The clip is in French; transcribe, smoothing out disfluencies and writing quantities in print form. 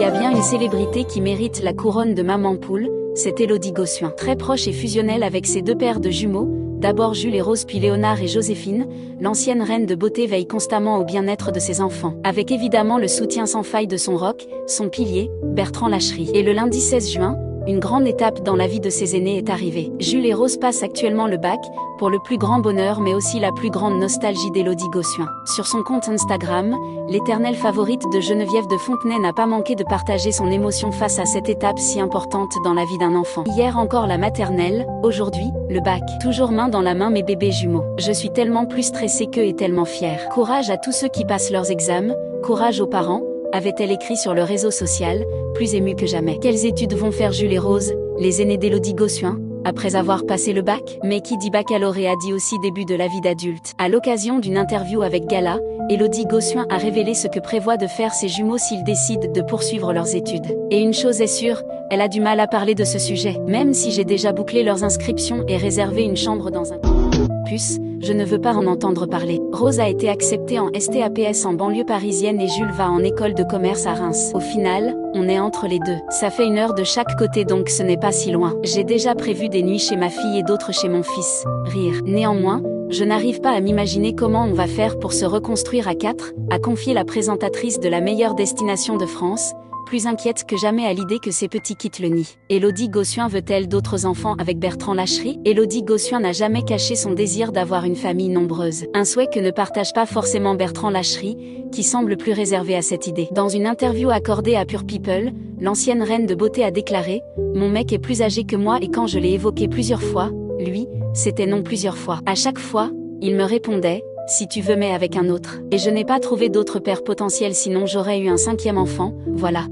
y a bien une célébrité qui mérite la couronne de maman poule, c'est Élodie Gossuin. Très proche et fusionnelle avec ses deux paires de jumeaux, d'abord Jules et Rose puis Léonard et Joséphine, l'ancienne reine de beauté veille constamment au bien-être de ses enfants. Avec évidemment le soutien sans faille de son roc, son pilier, Bertrand Lacherie. Et le lundi 16 juin, une grande étape dans la vie de ses aînés est arrivée. Jules et Rose passent actuellement le bac, pour le plus grand bonheur mais aussi la plus grande nostalgie d'Élodie Gossuin. Sur son compte Instagram, l'éternelle favorite de Geneviève de Fontenay n'a pas manqué de partager son émotion face à cette étape si importante dans la vie d'un enfant. Hier encore la maternelle, aujourd'hui, le bac. Toujours main dans la main mes bébés jumeaux. Je suis tellement plus stressée qu'eux et tellement fière. Courage à tous ceux qui passent leurs examens, courage aux parents, avait-elle écrit sur le réseau social, plus émue que jamais. Quelles études vont faire Jules et Rose, les aînés d'Élodie Gossuin, après avoir passé le bac? Mais qui dit baccalauréat dit aussi début de la vie d'adulte. À l'occasion d'une interview avec Gala, Élodie Gossuin a révélé ce que prévoient de faire ses jumeaux s'ils décident de poursuivre leurs études. Et une chose est sûre, elle a du mal à parler de ce sujet. Même si j'ai déjà bouclé leurs inscriptions et réservé une chambre dans un campus, je ne veux pas en entendre parler. Rose a été acceptée en STAPS en banlieue parisienne et Jules va en école de commerce à Reims. Au final, on est entre les deux. Ça fait 1 heure de chaque côté donc ce n'est pas si loin. J'ai déjà prévu des nuits chez ma fille et d'autres chez mon fils. Rire. Néanmoins, je n'arrive pas à m'imaginer comment on va faire pour se reconstruire à 4, a confié la présentatrice de la meilleure destination de France, plus inquiète que jamais à l'idée que ses petits quittent le nid. Élodie Gossuin veut-elle d'autres enfants avec Bertrand Lacherie? Élodie Gossuin n'a jamais caché son désir d'avoir une famille nombreuse. Un souhait que ne partage pas forcément Bertrand Lacherie, qui semble plus réservé à cette idée. Dans une interview accordée à Pure People, l'ancienne reine de beauté a déclaré « Mon mec est plus âgé que moi et quand je l'ai évoqué plusieurs fois, lui, c'était non plusieurs fois. À chaque fois, il me répondait « Si tu veux mais avec un autre. Et je n'ai pas trouvé d'autre père potentiel sinon j'aurais eu un 5e enfant, voilà. »